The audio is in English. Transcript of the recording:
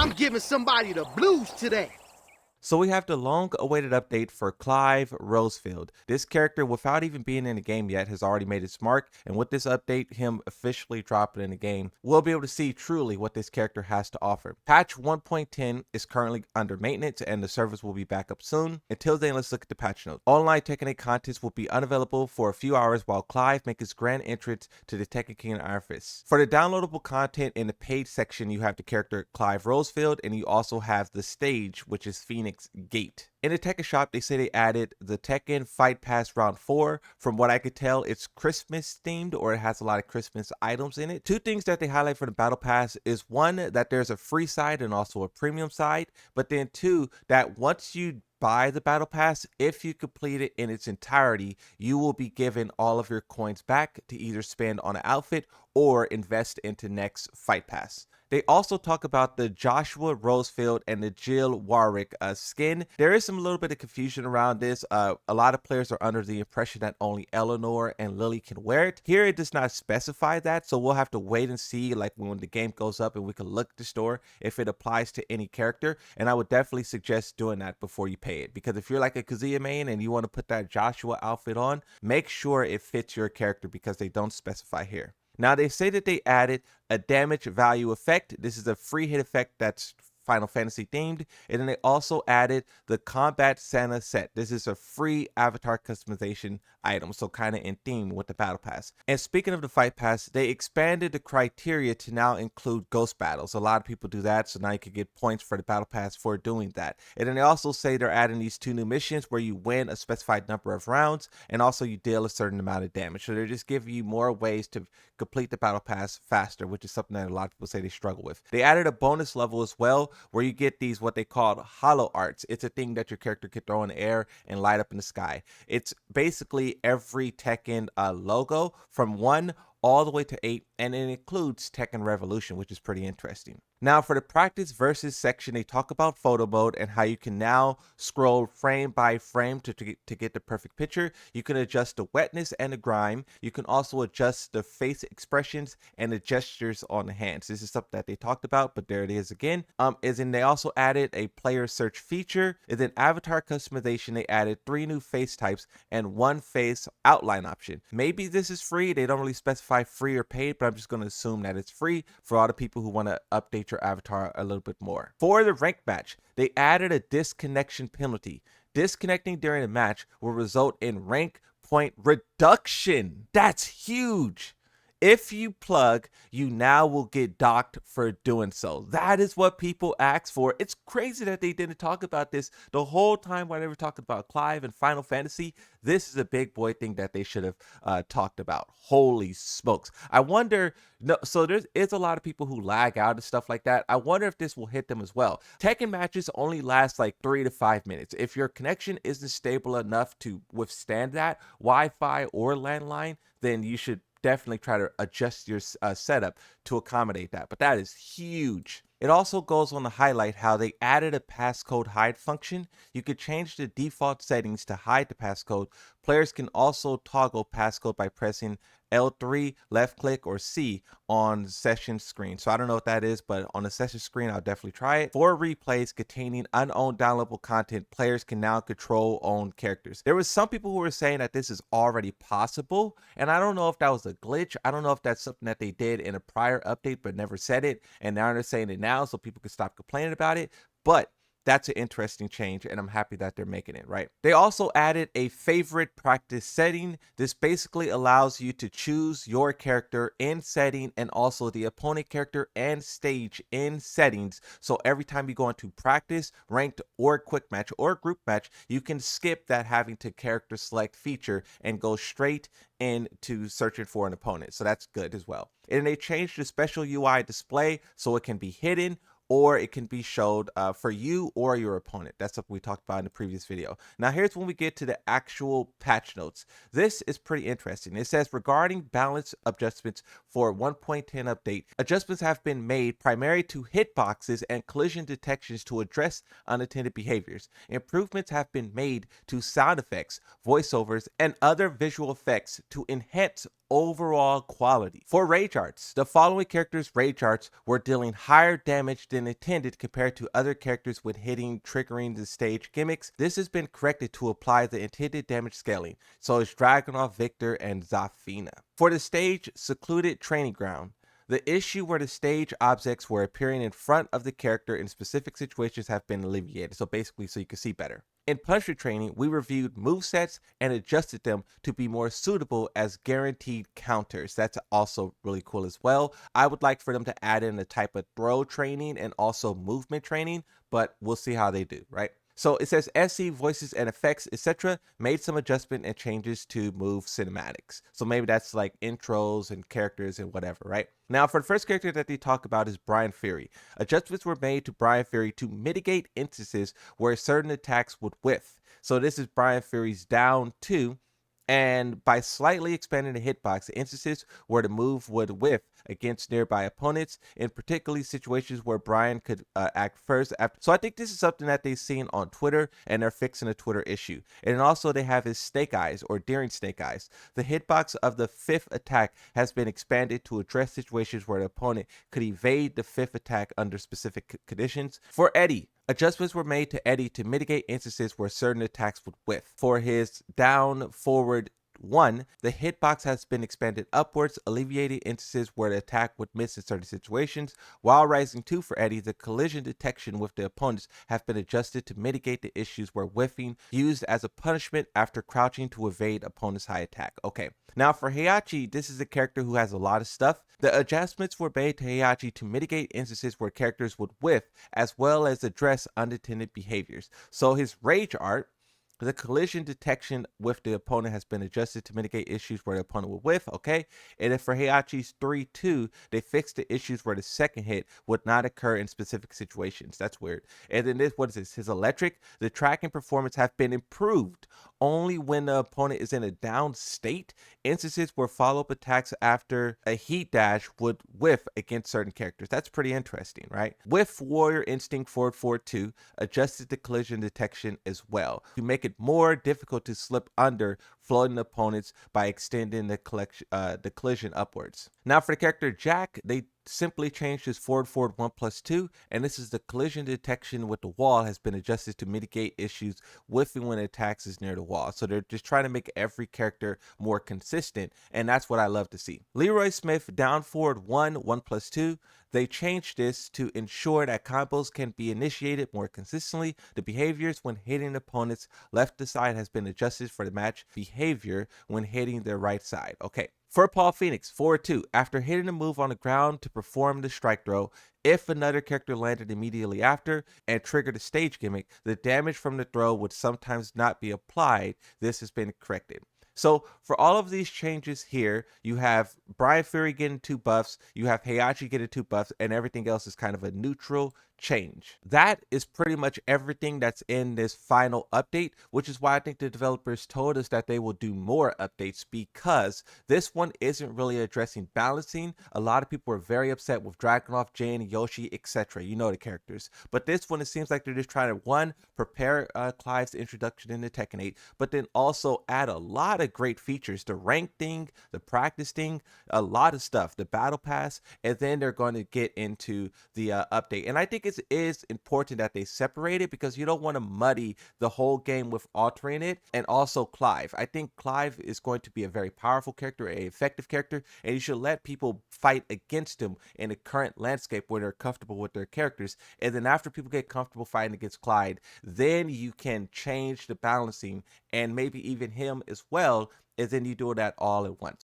I'm giving somebody the blues today. So we have the long-awaited update for Clive Rosfield. This character, without even being in the game yet, has already made its mark, and with this update, him officially dropping in the game, we'll be able to see truly what this character has to offer. Patch 1.10 is currently under maintenance, and the servers will be back up soon. Until then, let's look at the patch notes. Online Tekken 8 contents will be unavailable for a few hours while Clive makes his grand entrance to the Tekken King Iron Fist. For the downloadable content in the paid section, you have the character Clive Rosfield, and you also have the stage, which is Phoenix Gate. In the Tekken shop, they say they added the Tekken Fight Pass Round 4. From what I could tell, it's Christmas themed, or it has a lot of Christmas items in it. Two things that they highlight for the Battle Pass is one, that there's a free side and also a premium side, but then two, that once you buy the Battle Pass, if you complete it in its entirety, you will be given all of your coins back to either spend on an outfit or invest into next Fight Pass. They also talk about the Joshua Rosfield and the Jill Warwick skin. There is some little bit of confusion around this. A lot of players are under the impression that only Eleanor and Lily can wear it. Here it does not specify that, so we'll have to wait and see, like when the game goes up and we can look at the store if it applies to any character. And I would definitely suggest doing that before you pay it, because if you're like a Kazuya main and you want to put that Joshua outfit on, make sure it fits your character, because they don't specify here. Now, they say that they added a damage value effect. This is a free hit effect that's Final Fantasy themed. And then they also added the Combat Santa set. This is a free avatar customization item, so kind of in theme with the Battle Pass. And speaking of the Fight Pass, they expanded the criteria to now include ghost battles. A lot of people do that, so now you can get points for the Battle Pass for doing that. And then they also say they're adding these two new missions where you win a specified number of rounds and also you deal a certain amount of damage. So they're just giving you more ways to complete the Battle Pass faster, which is something that a lot of people say they struggle with. They added a bonus level as well, where you get these what they call hollow arts. It's a thing that your character can throw in the air and light up in the sky. It's basically every Tekken logo from 1 all the way to 8, and it includes Tekken Revolution, which is pretty interesting. Now, for the practice versus section, they talk about photo mode and how you can now scroll frame by frame to get the perfect picture. You can adjust the wetness and the grime. You can also adjust the face expressions and the gestures on the hands. This is something that they talked about, but there it is again. They also added a player search feature. And then avatar customization, they added 3 new face types and 1 face outline option. Maybe this is free. They don't really specify free or paid, but I'm just going to assume that it's free for all the people who want to update your avatar a little bit more. For the ranked match, they added a disconnection penalty. Disconnecting during a match will result in rank point reduction. That's huge. If you plug, you now will get docked for doing so. That is what people ask for. It's crazy that they didn't talk about this the whole time while they were talking about Clive and Final Fantasy. This is a big boy thing that they should have talked about. Holy smokes. I wonder, so there's a lot of people who lag out and stuff like that. I wonder if this will hit them as well. Tekken matches only last like 3 to 5 minutes. If your connection isn't stable enough to withstand that, Wi-Fi or landline, then you should definitely try to adjust your setup to accommodate that. But that is huge. It also goes on to highlight how they added a passcode hide function. You could change the default settings to hide the passcode. Players can also toggle passcode by pressing L3, left click, or C on the session screen. So I don't know what that is, but on the session screen, I'll definitely try it. For replays containing unowned downloadable content, players can now control owned characters. There was some people who were saying that this is already possible, and I don't know if that was a glitch. I don't know if that's something that they did in a prior update but never said it, and now they're saying it now so people can stop complaining about it. But that's an interesting change, and I'm happy that they're making it, right? They also added a favorite practice setting. This basically allows you to choose your character in setting and also the opponent character and stage in settings. So every time you go into practice, ranked, or quick match, or group match, you can skip that having to character select feature and go straight into searching for an opponent. So that's good as well. And they changed the special UI display so it can be hidden, or it can be showed for you or your opponent. That's what we talked about in the previous video. Now here's when we get to the actual patch notes. This is pretty interesting. It says, regarding balance adjustments for 1.10 update, adjustments have been made primarily to hitboxes and collision detections to address unattended behaviors. Improvements have been made to sound effects, voiceovers, and other visual effects to enhance overall quality. For rage arts, the following characters' rage arts were dealing higher damage than intended compared to other characters with hitting triggering the stage gimmicks. This has been corrected to apply the intended damage scaling, so it's Dragunov, Victor, and Zafina. For the stage Secluded Training Ground, the issue where the stage objects were appearing in front of the character in specific situations have been alleviated, so basically so you can see better. In Puncher Training, we reviewed movesets and adjusted them to be more suitable as guaranteed counters. That's also really cool as well. I would like for them to add in a type of throw training and also movement training, but we'll see how they do, right? So it says SC voices and effects, etc. made some adjustment and changes to move cinematics. So maybe that's like intros and characters and whatever, right? Now, for the first character that they talk about is Brian Fury. Adjustments were made to Brian Fury to mitigate instances where certain attacks would whiff. So this is Brian Fury's down 2. And by slightly expanding the hitbox, the instances where the move would whiff against nearby opponents, in particularly situations where Brian could act first after. So I think this is something that they've seen on Twitter, and they're fixing a Twitter issue. And also they have his Snake Eyes, or Daring Snake Eyes. The hitbox of the 5th attack has been expanded to address situations where the opponent could evade the 5th attack under specific conditions. For Eddie, adjustments were made to Eddie to mitigate instances where certain attacks would whiff. For his down forward 1, the hitbox has been expanded upwards, alleviating instances where the attack would miss in certain situations. While rising 2 for Eddie, the collision detection with the opponents have been adjusted to mitigate the issues where whiffing used as a punishment after crouching to evade opponent's high attack. Okay, now for Heihachi, this is a character who has a lot of stuff. The adjustments were made to Heihachi to mitigate instances where characters would whiff, as well as address unintended behaviors. So his rage art, the collision detection with the opponent has been adjusted to mitigate issues where the opponent will whiff, okay? And then for Heihachi's 3-2, they fixed the issues where the second hit would not occur in specific situations. That's weird. And then this, what is this? His electric, the tracking performance have been improved only when the opponent is in a down state. Instances where follow-up attacks after a heat dash would whiff against certain characters. That's pretty interesting, right? With Warrior Instinct 442, adjusted the collision detection as well to make it more difficult to slip under floating opponents by extending the collision upwards. Now for the character Jack, they simply changed his forward 1+2, and this is the collision detection with the wall has been adjusted to mitigate issues whiffing when attacks is near the wall. So they're just trying to make every character more consistent, and that's what I love to see. Leroy Smith down forward 1+2. They changed this to ensure that combos can be initiated more consistently. The behaviors when hitting opponents left to side has been adjusted for the match behavior when hitting their right side. Okay. For Paul Phoenix, forward 2, after hitting a move on the ground to perform the strike throw, if another character landed immediately after and triggered a stage gimmick, the damage from the throw would sometimes not be applied. This has been corrected. So for all of these changes here, you have Brian Fury getting 2 buffs, you have Heihachi getting 2 buffs, and everything else is kind of a neutral change. That is pretty much everything that's in this final update, which is why I think the developers told us that they will do more updates, because this one isn't really addressing balancing. A lot of people were very upset with Dragunov, Jane, Yoshi, etc. You know the characters. But this one, it seems like they're just trying to, one, prepare Clive's introduction into Tekken 8, but then also add a lot of great features, the rank thing, the practice thing, a lot of stuff, the battle pass, and then they're going to get into the update. And I think it is important that they separate it, because you don't want to muddy the whole game with altering it. And also Clive, I think Clive is going to be a very powerful character, a effective character, and you should let people fight against him in the current landscape where they're comfortable with their characters. And then after people get comfortable fighting against Clive, then you can change the balancing and maybe even him as well, and then you do that all at once.